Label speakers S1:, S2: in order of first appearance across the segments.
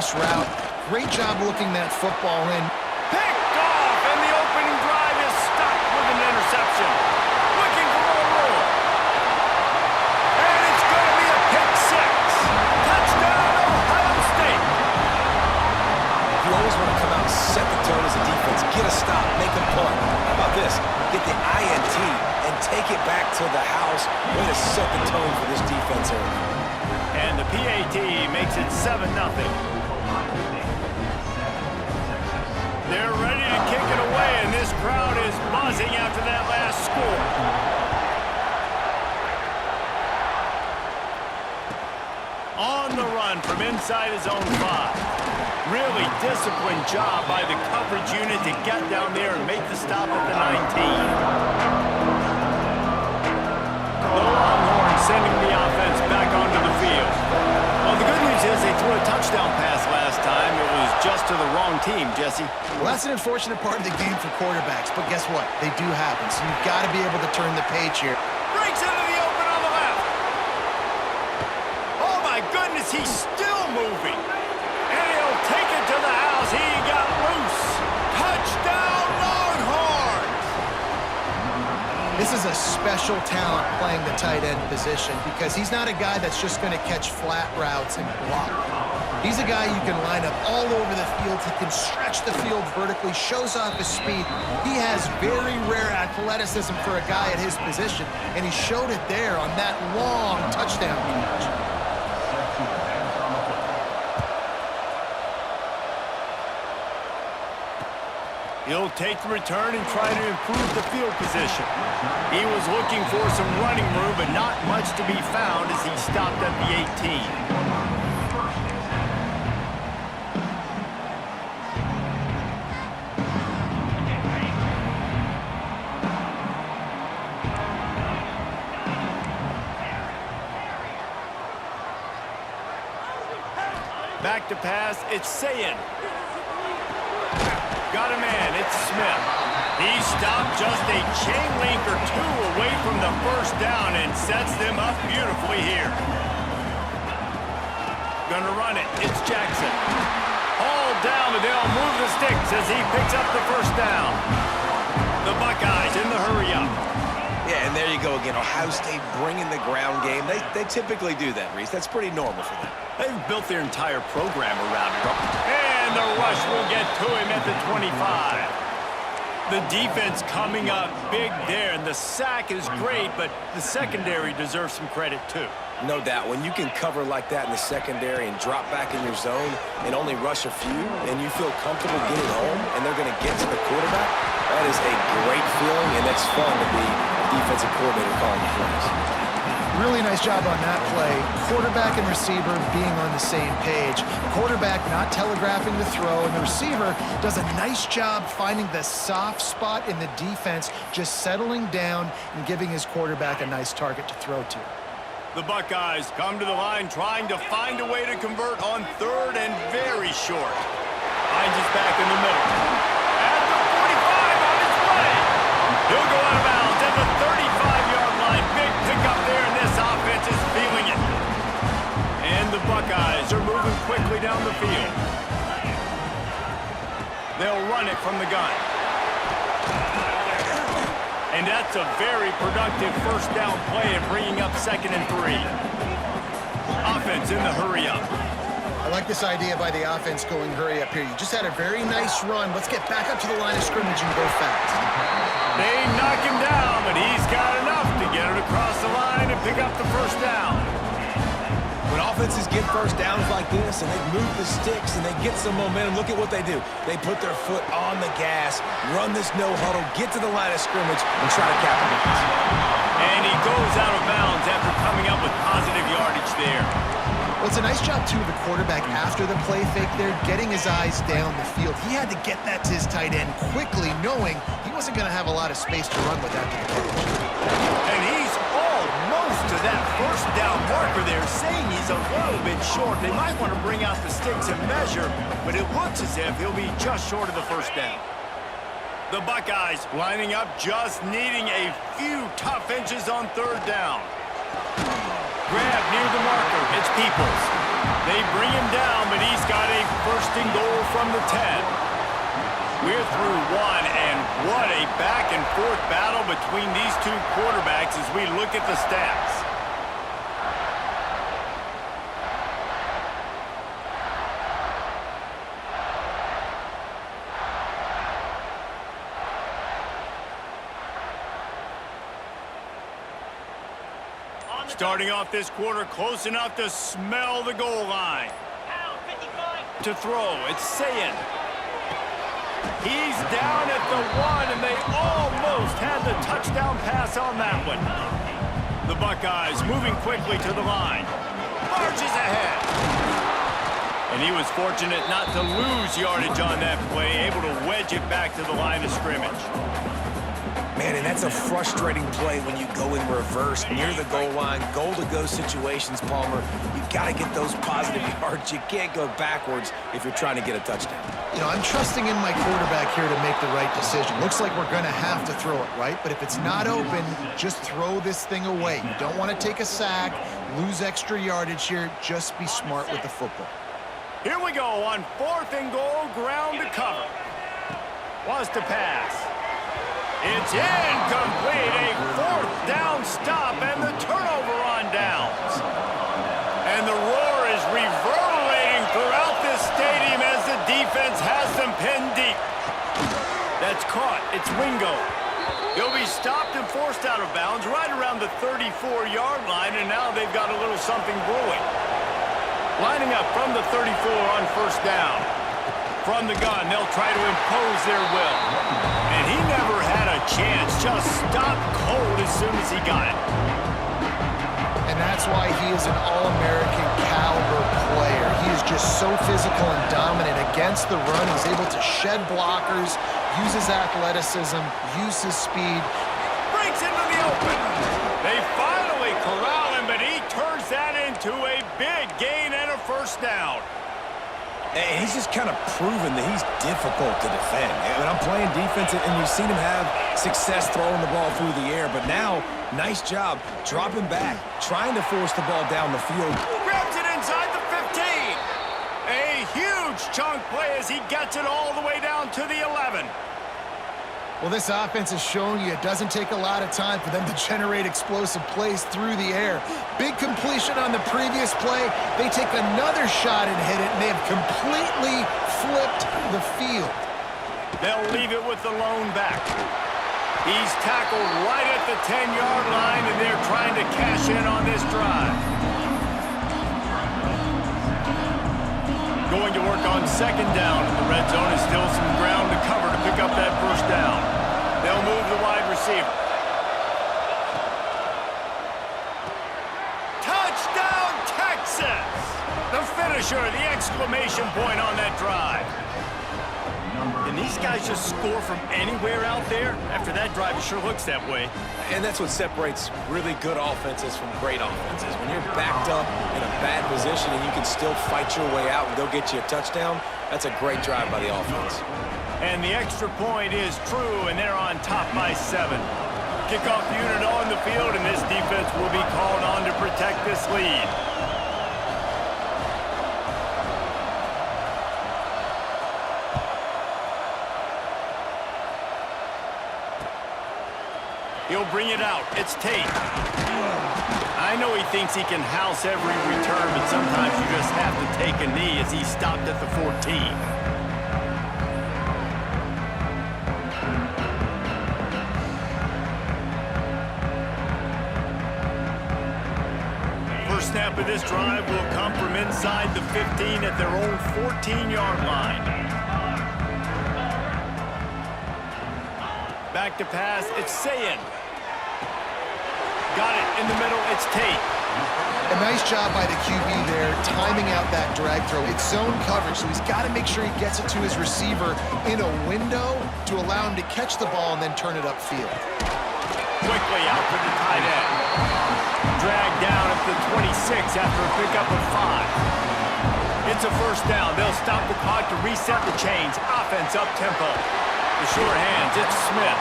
S1: nice route. Great job looking that football in.
S2: Picked off, and the opening drive is stopped with an interception. Looking for more room. And it's going to be a pick six. Touchdown, Ohio State.
S3: You always want to come out and set the tone as a defense. Get a stop, make a punt. How about this? Get the INT and take it back to the house. Way to set the tone for this defense early.
S2: And the PAT makes it 7-0. They're ready to kick it away, and this crowd is buzzing after that last score. On the run from inside his own 5. Really disciplined job by the coverage unit to get down there and make the stop at the 19. The Longhorns sending the offense back onto the field. Well, the good news is they threw a touchdown pass last time. It was just to the wrong team, Jesse.
S1: Well, that's an unfortunate part of the game for quarterbacks, but guess what? They do happen, so you've got to be able to turn the page here.
S2: Breaks into the open on the left. Oh, my goodness, he's still moving. And he'll take it to the house. He got loose. Touchdown, Longhorns!
S1: This is a special talent playing the tight end position because he's not a guy that's just going to catch flat routes and block. He's a guy you can line up all over the field. He can stretch the field vertically, shows off his speed. He has very rare athleticism for a guy at his position, and he showed it there on that long touchdown catch.
S2: He'll take the return and try to improve the field position. He was looking for some running room, but not much to be found as he stopped at the 18. Back to pass, it's Sayin. Got a man, it's Smith. He stopped just a chain link or two away from the first down and sets them up beautifully here. Gonna run it, it's Jackson. All down, but they'll move the sticks as he picks up the first down. The Buckeyes in the hurry-up.
S3: Yeah, and there you go again. Ohio State bringing the ground game. They typically do that, Reese. That's pretty normal for them.
S2: They've built their entire program around it. And the rush will get to him at the 25. The defense coming up big there, and the sack is great, but the secondary deserves some credit too.
S3: No doubt. When you can cover like that in the secondary and drop back in your zone and only rush a few, and you feel comfortable getting home, and they're going to get to the quarterback, that is a great feeling, and it's fun to be a defensive coordinator calling the plays.
S1: Really nice job on that play. Quarterback and receiver being on the same page. Quarterback not telegraphing the throw, and the receiver does a nice job finding the soft spot in the defense, just settling down and giving his quarterback a nice target to throw to.
S2: The Buckeyes come to the line trying to find a way to convert on third and very short. Hines is back in the middle. At the 45 on his way. He'll go out of bounds at the 35-yard line. Big pickup there, and this offense is feeling it. And the Buckeyes are moving quickly down the field. They'll run it from the gun. And that's a very productive first down play and bringing up 2nd and 3. Offense in the hurry-up.
S1: I like this idea by the offense going hurry up here. You just had a very nice run. Let's get back up to the line of scrimmage and go fast.
S2: They knock him down, but he's got enough to get it across the line and pick up the first down.
S3: When offenses get first downs like this and they move the sticks and they get some momentum, look at what they do. They put their foot on the gas, run this no huddle, get to the line of scrimmage, and try to capitalize.
S2: And he goes out of bounds after coming up with positive yardage there.
S1: Well, it's a nice job, too, of the quarterback after the play fake there, getting his eyes down the field. He had to get that to his tight end quickly, knowing he wasn't going to have a lot of space to run with that to the catch.
S2: And he's almost to that first down marker there, saying he's a little bit short. They might want to bring out the sticks and measure, but it looks as if he'll be just short of the first down. The Buckeyes lining up, just needing a few tough inches on third down. Grab near the marker. It's Peoples. They bring him down, but he's got a from the 10. We're through one, and what a back-and-forth battle between these two quarterbacks as we look at the stats. Starting off this quarter close enough to smell the goal line. To throw, it's Sayin. He's down at the 1, and they almost had the touchdown pass on that one. The Buckeyes moving quickly to the line. Marches ahead. And he was fortunate not to lose yardage on that play, able to wedge it back to the line of scrimmage.
S3: Man, and that's a frustrating play when you go in reverse near the goal line, goal-to-go situations, Palmer. You've got to get those positive yards. You can't go backwards if you're trying to get a touchdown.
S1: You know, I'm trusting in my quarterback here to make the right decision. Looks like we're going to have to throw it, right? But if it's not open, just throw this thing away. You don't want to take a sack, lose extra yardage here. Just be smart with the football.
S2: Here we go on 4th and goal, ground to cover. Wants to pass. It's incomplete, a 4th down stop, and the turnover on downs. And the roar is reverberating throughout this stadium as the defense has them pinned deep. That's caught. It's Wingo. He'll be stopped and forced out of bounds right around the 34-yard line, and now they've got a little something brewing. Lining up from the 34 on 1st down. From the gun, they'll try to impose their will. And he never had a chance, just stopped cold as soon as he got it.
S1: And that's why he is an All-American caliber player. He is just so physical and dominant against the run. He's able to shed blockers, use his athleticism, use his speed.
S2: Breaks into the open. They finally corral him, but he turns that into a big gain and a 1st down.
S3: And he's just kind of proven that he's difficult to defend. And I'm playing defense, and you've seen him have success throwing the ball through the air. But now, nice job dropping back, trying to force the ball down the field.
S2: Grabs it inside the 15. A huge chunk play as he gets it all the way down to the 11.
S1: Well, this offense has shown you it doesn't take a lot of time for them to generate explosive plays through the air. Big completion on the previous play. They take another shot and hit it, and they have completely flipped the field.
S2: They'll leave it with the lone back. He's tackled right at the 10-yard line, and they're trying to cash in on this drive. Going to work on 2nd down. The red zone is still some ground to cover to pick up that 1st down. They'll move the wide receiver. Touchdown, Texas! The finisher, the exclamation point on that drive. Can these guys just score from anywhere out there? After that drive, it sure looks that way.
S3: And that's what separates really good offenses from great offenses. When you're backed up in a bad position and you can still fight your way out and go get you a touchdown, that's a great drive by the offense.
S2: And the extra point is true, and they're on top by 7. Kickoff unit on the field, and this defense will be called on to protect this lead. He'll bring it out. It's Tate. I know he thinks he can house every return, but sometimes you just have to take a knee as he stopped at the 14. First snap of this drive will come from inside the 15 at their own 14-yard line. Back to pass, it's Sayin. Got it in the middle, it's Tate.
S1: A nice job by the QB there, timing out that drag throw. It's zone coverage, so he's got to make sure he gets it to his receiver in a window to allow him to catch the ball and then turn it upfield.
S2: Quickly out for the tight end. Dragged down at the 26 after a pickup of 5. It's a 1st down. They'll stop the clock to reset the chains. Offense up-tempo. The short hands, it's Smith.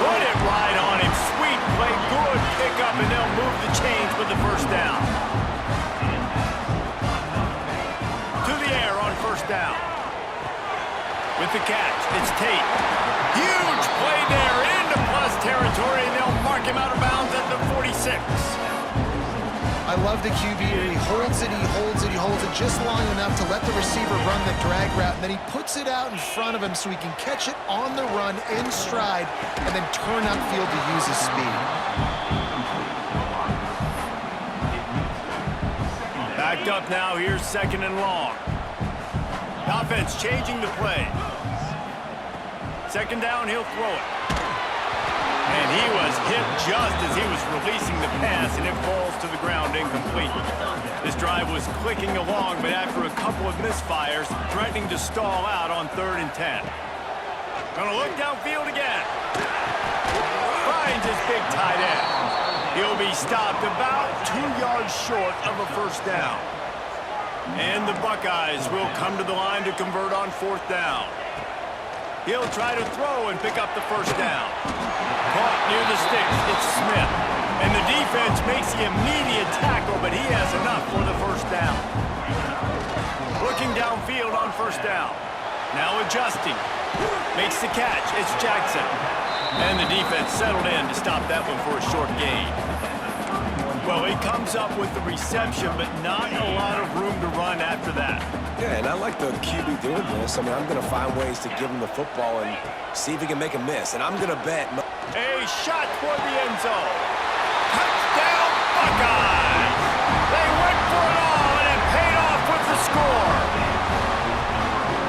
S2: Put it right on him. Sweet play, good pickup, and they'll move the chains with the 1st down. To the air on 1st down. With the catch, it's Tate. Huge play there into plus territory, and they'll mark him out of bounds at the 46.
S1: I love the QB here. He holds it, he holds it, he holds it just long enough to let the receiver run the drag route, and then he puts it out in front of him so he can catch it on the run in stride and then turn upfield to use his speed.
S2: Backed up now, here's 2nd and long. Offense changing the play. 2nd down, he'll throw it. And he was hit just as he was releasing the pass, and it falls to the ground incomplete. This drive was clicking along, but after a couple of misfires, threatening to stall out on 3rd and 10. Gonna look downfield again. Finds his big tight end. He'll be stopped about 2 yards short of a 1st down. And the Buckeyes will come to the line to convert on 4th down. He'll try to throw and pick up the 1st down. Caught near the sticks, it's Smith. And the defense makes the immediate tackle, but he has enough for the 1st down. Looking downfield on 1st down. Now adjusting. Makes the catch, it's Jackson. And the defense settled in to stop that one for a short gain. Well, he comes up with the reception, but not a lot of room to run after that.
S3: Yeah, and I like the QB doing this. I mean, I'm going to find ways to give him the football and see if he can make a miss. And I'm going to bet...
S2: A shot toward the end zone. Touchdown, Buckeyes! They went for it all, and it paid off with the score.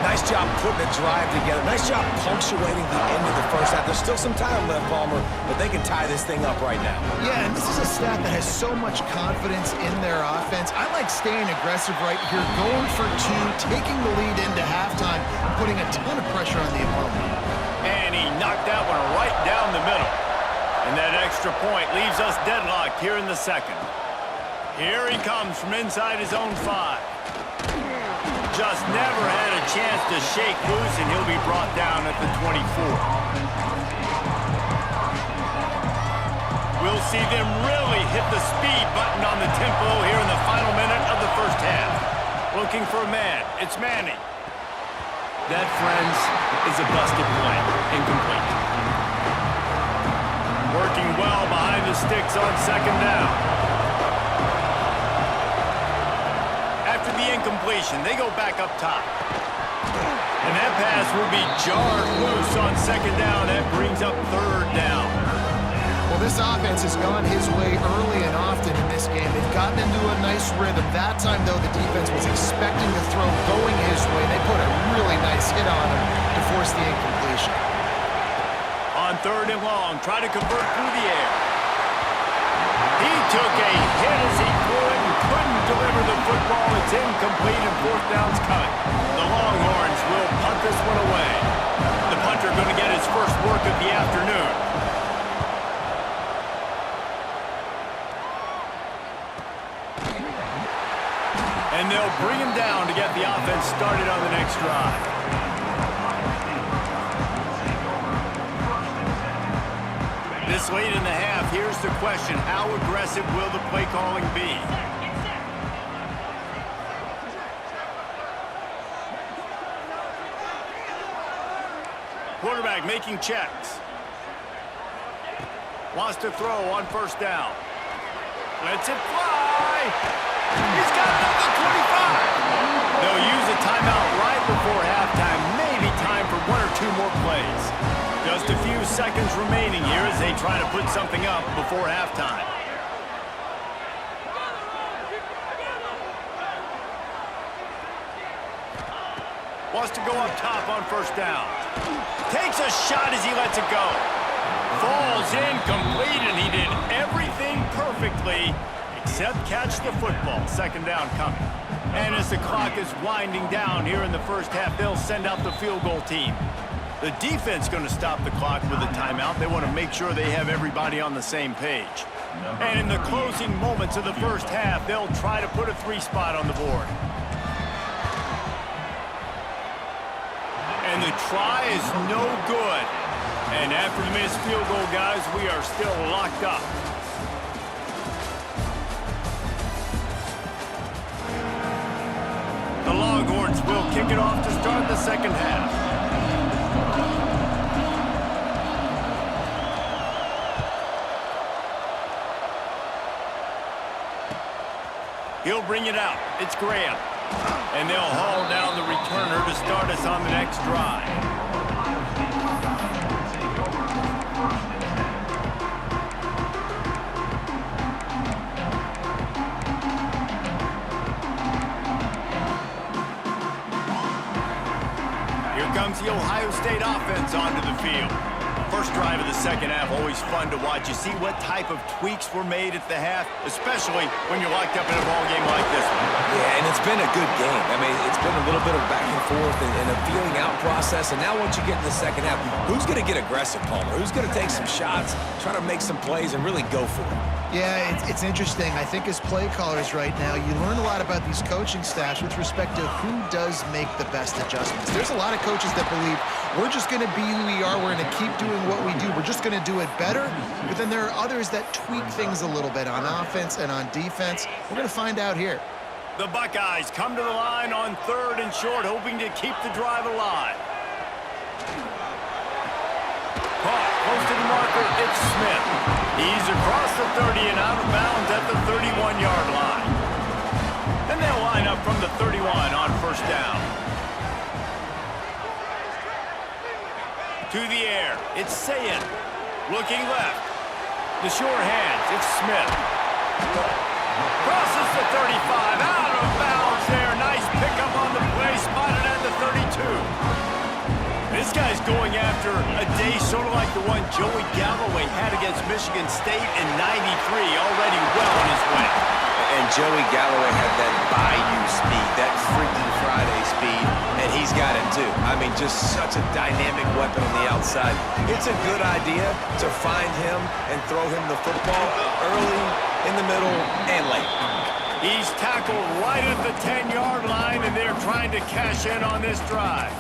S3: Nice job putting the drive together. Nice job punctuating the end of the 1st half. There's still some time left, Palmer, but they can tie this thing up right now.
S1: Yeah, and this is a staff that has so much confidence in their offense. I like staying aggressive right here, going for 2, taking the lead into halftime, and putting a ton of pressure on the opponent.
S2: And he knocked that one right down the middle. And that extra point leaves us deadlocked here in the 2nd. Here he comes from inside his own 5. Just never had a chance to shake loose, and he'll be brought down at the 24. We'll see them really hit the speed button on the tempo here in the final minute of the 1st half. Looking for a man. It's Manning. That, friends, is a busted play. Incomplete. Working well behind the sticks on 2nd down. After the incompletion, they go back up top. And that pass will be jarred loose on 2nd down. That brings up 3rd down.
S1: Well, this offense has gone his way early and often in this game. They've gotten into a nice rhythm. That time, though, the defense was expecting the throw going his way. They put a really nice hit on him to force the incompletion.
S2: On 3rd and long, try to convert through the air. He took a hit as he threw it and couldn't deliver the football. It's incomplete and 4th down's coming. The Longhorns will punt this one away. The punter going to get his first work of the afternoon. And they'll bring him down to get the offense started on the next drive. This late in the half, here's the question. How aggressive will the play calling be? Quarterback making checks. Wants to throw on 1st down. Lets it fly. He's got it at the 25. They'll use a timeout right before halftime. Maybe time for 1 or 2 more plays. Just a few seconds remaining here as they try to put something up before halftime. Wants to go up top on 1st down. Takes a shot as he lets it go. Falls incomplete, and he did everything perfectly except catch the football. 2nd down coming. And as the clock is winding down here in the 1st half, they'll send out the field goal team. The defense going to stop the clock with a timeout. They want to make sure they have everybody on the same page. And in the closing moments of the 1st half, they'll try to put a 3 spot on the board. And the try is no good. And after the missed field goal, guys, we are still locked up. The Longhorns will kick it off to start the 2nd half. He'll bring it out. It's Graham. And they'll haul down the returner to start us on the next drive. Here comes the Ohio State offense onto the field. First drive of the second half, always fun to watch. You see what type of tweaks were made at the half, especially when you're locked up in a ball game like this one.
S3: Yeah, and it's been a good game. I mean, it's been a little bit of back and forth and a feeling out process. And now once you get in the second half, who's going to get aggressive, Palmer? Who's going to take some shots, try to make some plays, and really go for it?
S1: Yeah, it's interesting. I think as play callers right now, you learn a lot about these coaching staffs with respect to who does make the best adjustments. There's a lot of coaches that believe we're just going to be who we are. We're going to keep doing what we do. We're just going to do it better. But then there are others that tweak things a little bit on offense and on defense. We're going to find out here.
S2: The Buckeyes come to the line on 3rd and short, hoping to keep the drive alive. Caught, close to the marker, it's Smith. He's across the 30 and out of bounds at the 31-yard line. And they'll line up from the 31 on first down. To the air, it's Sayin. Looking left. The sure hands, it's Smith. Crosses the 35, out of bounds there. Nice pickup on the play, spotted at the 32. This guy's going after a day sort of like the one Joey Galloway had against Michigan State in '93, already well on his way.
S3: And Joey Galloway had that bayou speed, that Freaky Friday speed, and he's got it too. I mean, just such a dynamic weapon on the outside. It's a good idea to find him and throw him the football early, in the middle, and late.
S2: He's tackled right at the 10-yard line, and they're trying to cash in on this drive.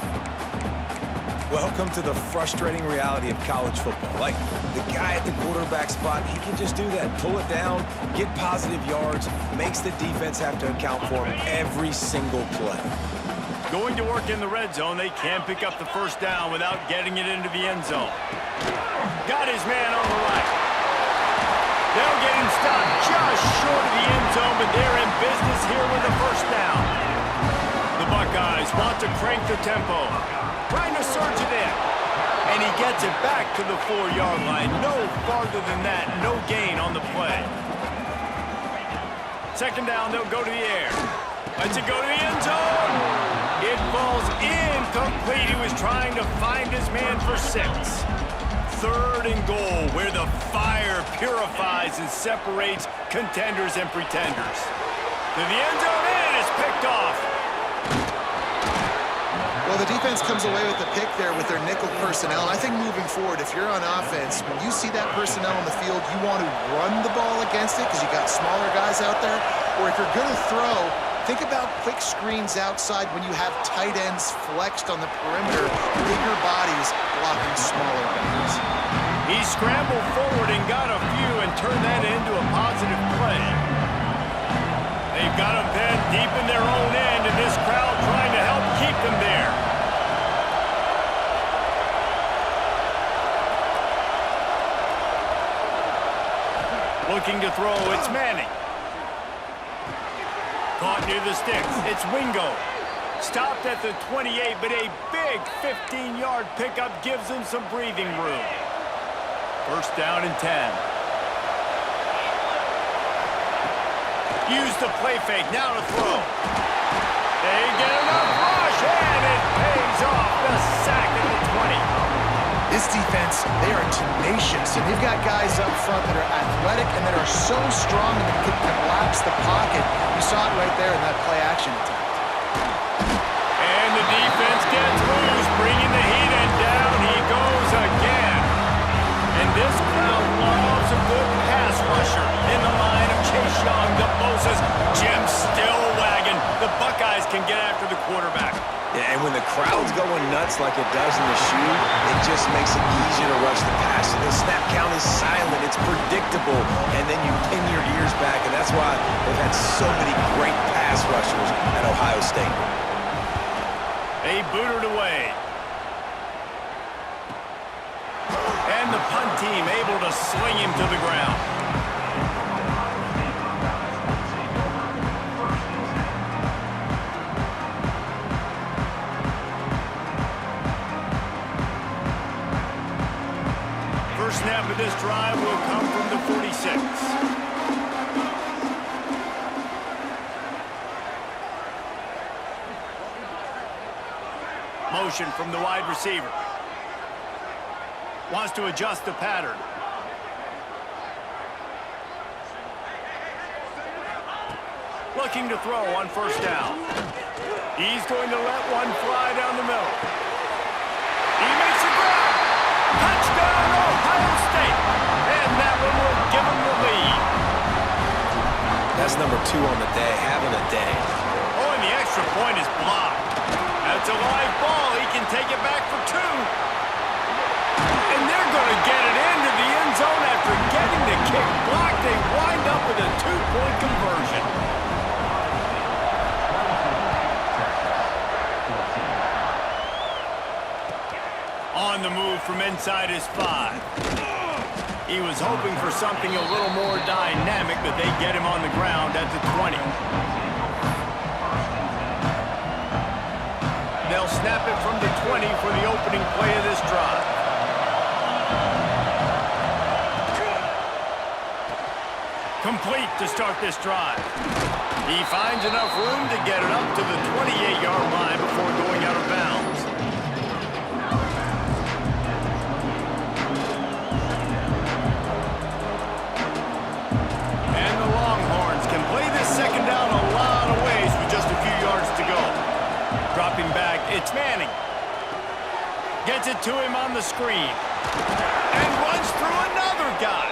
S3: Welcome to the frustrating reality of college football. Like, the guy at the quarterback spot, he can just do that. Pull it down, get positive yards, makes the defense have to account for him every single play.
S2: Going to work in the red zone, they can pick up the first down without getting it into the end zone. Got his man on the right. They'll get him stopped just short of the end zone, but they're in business here with a first down. The Buckeyes want to crank the tempo. Trying to surge it in. And he gets it back to the 4-yard line. No farther than that. No gain on the play. Second down, they'll go to the air. Lets it go to the end zone. It falls incomplete. He was trying to find his man for 6. 3rd and goal, where the fire purifies and separates contenders and pretenders. To the end zone, and it's picked off.
S1: Well, the defense comes away with the pick there with their nickel personnel. I think moving forward, if you're on offense, when you see that personnel on the field, you want to run the ball against it because you got smaller guys out there. Or if you're going to throw, think about quick screens outside when you have tight ends flexed on the perimeter, bigger bodies blocking smaller guys.
S2: He scrambled forward and got a few and turned that into a positive play. They've got them pinned deep in their own end, and this crowd trying to help keep them there. Looking to throw, it's Manning. Caught near the sticks, it's Wingo. Stopped at the 28, but a big 15-yard pickup gives them some breathing room. First down and 10. Use the play fake, now to throw. They get enough rush, and it pays off. The sack at the 20.
S1: This defense, they are tenacious, and they've got guys up front that are athletic and that are so strong and that can collapse the pocket. You saw it right there in that play-action attempt.
S2: And the defense gets loose, bringing the heat, and down he goes again. And this crowd loves a good pass rusher in the line of Chase Young, the Moses, Jim still wagging. The Buckeyes can get after the quarterback.
S3: Yeah, and when the crowd's going nuts like it does in the shoe, it just makes it easier to rush the pass. And the snap count is silent. It's predictable. And then you pin your ears back, and that's why they've had so many great pass rushers at Ohio State.
S2: They booted away. And the punt team able to sling him to the ground. First snap of this drive will come from the 46. Motion from the wide receiver. Wants to adjust the pattern. Looking to throw on first down. He's going to let one fly down the middle. He makes a grab. Touchdown, Ohio State. And that one will give him the lead.
S3: That's number 2 on the day, having a day.
S2: Oh, and the extra point is blocked. That's a live ball. He can take it back for 2. And they're going to get it into the end zone after getting the kick blocked. They wind up with a 2-point conversion. On the move from inside his 5. He was hoping for something a little more dynamic, but they get him on the ground at the 20. They'll snap it from the 20 for the opening play of this drive. Complete to start this drive. He finds enough room to get it up to the 28-yard line before going out of bounds. And the Longhorns can play this second down a lot of ways with just a few yards to go. Dropping back, it's Manning. Gets it to him on the screen. And runs through another guy.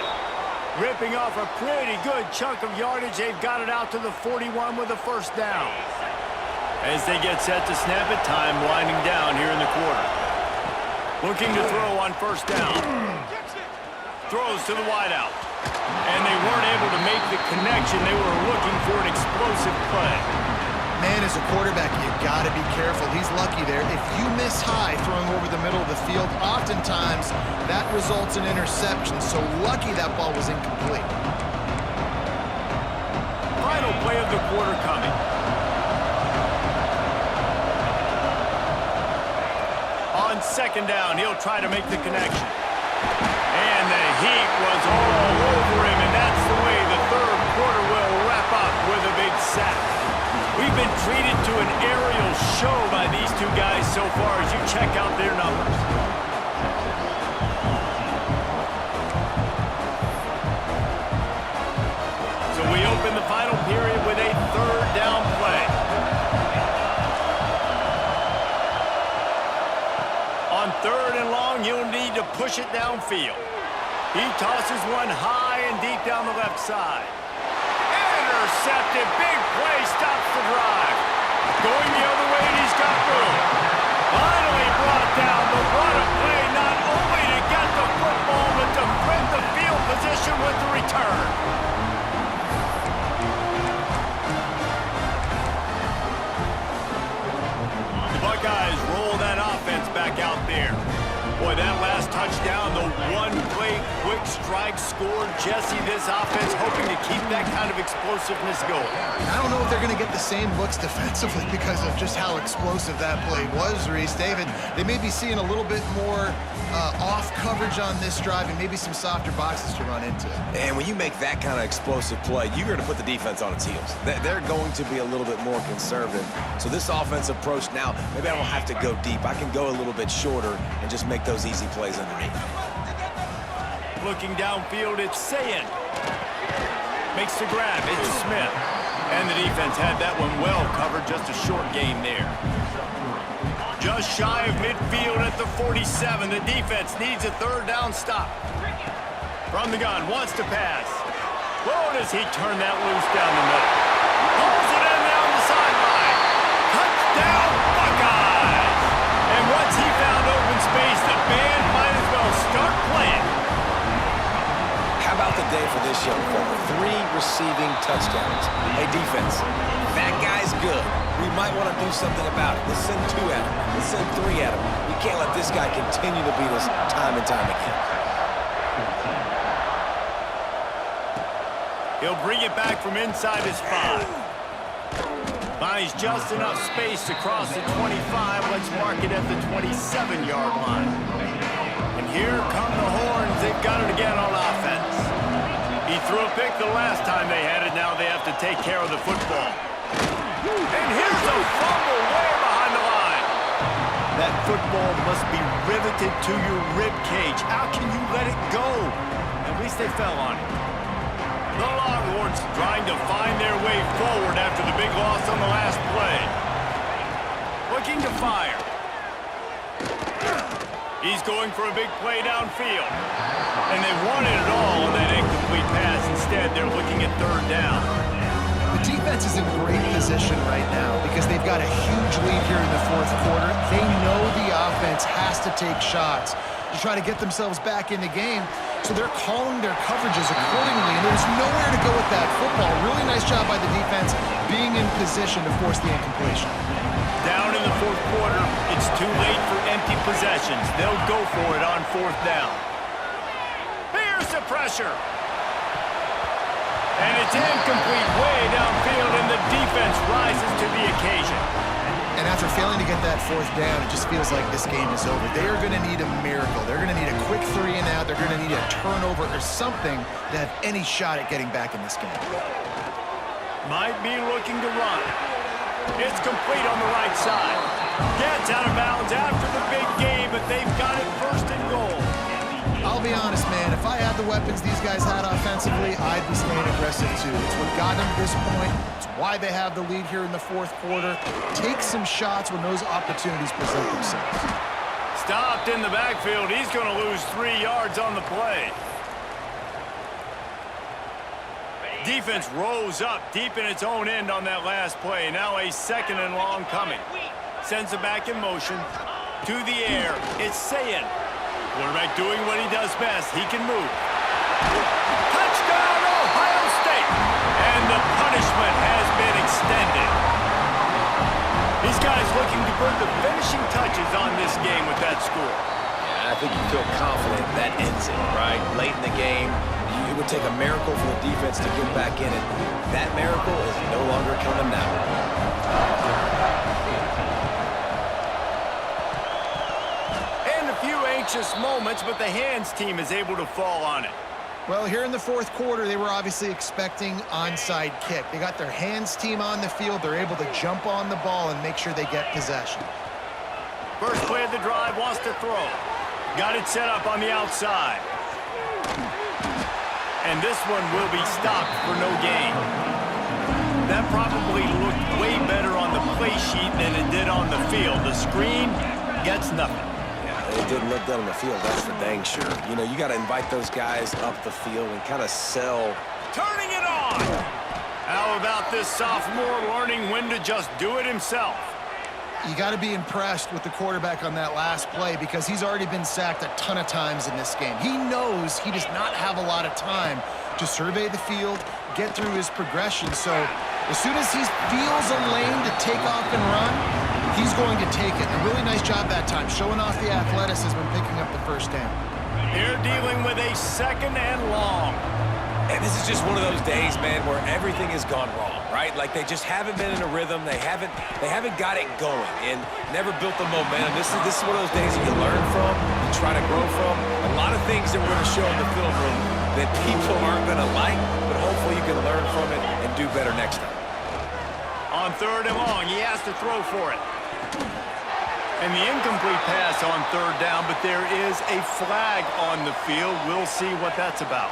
S2: Ripping off a pretty good chunk of yardage. They've got it out to the 41 with a first down. As they get set to snap it, time winding down here in the quarter. Looking to throw on first down. Throws to the wideout. And they weren't able to make the connection. They were looking for an explosive play.
S1: Man, as a quarterback, you got to be careful. He's lucky there. If you miss high throwing over the middle of the field, oftentimes that results in interception. So lucky that ball was incomplete.
S2: Final play of the quarter coming. On second down, he'll try to make the connection. And the heat was all over him, and that's the way the third quarter will wrap up with a big sack. We've been treated to an aerial show by these two guys so far as you check out their numbers. So we open the final period with a third down play. On third and long, you'll need to push it downfield. He tosses one high and deep down the left side. Intercepted, big play, stops the drive. Going the other way, and he's got room. Finally brought down, but what a play, not only to get the football, but to flip the field position with the return. The Buckeyes roll that offense back out there. Boy, that last touchdown, the one-play quick strike score. Jesse, this offense hoping to keep that kind of explosiveness going.
S1: I don't know if they're going to get the same looks defensively because of just how explosive that play was, Reese. David, they may be seeing a little bit more off coverage on this drive and maybe some softer boxes to run into.
S3: And when you make that kind of explosive play, you're going to put the defense on its heels. They're going to be a little bit more conservative. So this offensive approach now, maybe I don't have to go deep. I can go a little bit shorter and just make those easy plays underneath.
S2: Looking downfield, it's Sayin. Makes the grab, it's Smith. And the defense had that one well covered, just a short gain there. Just shy of midfield at the 47. The defense needs a third down stop. From the gun, wants to pass. Whoa, does he turn that loose down the middle? Pulls it in down the sideline. Touchdown, Buckeyes! And once he found open space, the band might as well start playing.
S3: How about the day for this young fella? 3 receiving touchdowns. Hey, defense, that guy's good. We might want to do something about it. Let's send 2 at him. Let's send 3 at him. We can't let this guy continue to beat us time and time again.
S2: He'll bring it back from inside his 5. Finds just enough space to cross the 25. Let's mark it at the 27-yard line. And here come the horns. They've got it again on offense. He threw a pick the last time they had it. Now they have to take care of the football. And here's a fumble way behind the line. That football must be riveted to your rib cage. How can you let it go? At least they fell on it. The Longhorns trying to find their way forward after the big loss on the last play. Looking to fire. He's going for a big play downfield. And they wanted it all on that incomplete pass. Instead, they're looking at 3rd down.
S1: The defense is in great position right now because they've got a huge lead here in the 4th quarter. They know the offense has to take shots to try to get themselves back in the game. So they're calling their coverages accordingly, and there's nowhere to go with that football. Really nice job by the defense being in position to force the incompletion.
S2: Down in the 4th quarter, it's too late for empty possessions. They'll go for it on 4th down. Here's the pressure. And it's incomplete way downfield, and the defense rises to the occasion.
S1: And after failing to get that 4th down, it just feels like this game is over. They are going to need a miracle. They're going to need a quick 3 and out. They're going to need a turnover or something to have any shot at getting back in this game.
S2: Might be looking to run. It's complete on the right side. Gets out of bounds after the big game, but they've got it 1st and goal.
S1: I'll be honest, man. If I had the weapons these guys had offensively, I'd be staying aggressive too. It's what got them to this point. It's why they have the lead here in the 4th quarter. Take some shots when those opportunities present themselves.
S2: Stopped in the backfield. He's going to lose 3 yards on the play. Defense rose up deep in its own end on that last play. Now a 2nd and long coming. Sends it back in motion. To the air. It's Sayin. Quarterback doing what he does best. He can move. Touchdown, Ohio State! And the punishment has been extended. These guys looking to put the finishing touches on this game with that score.
S3: Yeah, I think you feel confident that ends it, right? Late in the game, it would take a miracle for the defense to get back in it. That miracle is no longer coming now.
S2: Moments, but the hands team is able to fall on it.
S1: Well, here in the 4th quarter, they were obviously expecting onside kick. They got their hands team on the field. They're able to jump on the ball and make sure they get possession.
S2: First play of the drive, wants to throw. Got it set up on the outside. And this one will be stopped for no gain. That probably looked way better on the play sheet than it did on the field. The screen gets nothing.
S3: It didn't look good on the field, that's for dang sure. You know, you got to invite those guys up the field and kind of sell.
S2: Turning it on! How about this sophomore learning when to just do it himself?
S1: You got to be impressed with the quarterback on that last play because he's already been sacked a ton of times in this game. He knows he does not have a lot of time to survey the field, get through his progression. So as soon as he feels a lane to take off and run, he's going to take it. A really nice job that time, showing off the athleticism and picking up the 1st down.
S2: They're dealing with a 2nd and long.
S3: And this is just one of those days, man, where everything has gone wrong, right? Like they just haven't been in a rhythm. They haven't got it going and never built the momentum. This is one of those days that you learn from, you try to grow from. A lot of things that we're going to show in the film room that people aren't going to like, but hopefully you can learn from it and do better next time.
S2: On 3rd and long, he has to throw for it. And the incomplete pass on 3rd down, but there is a flag on the field. We'll see what that's about.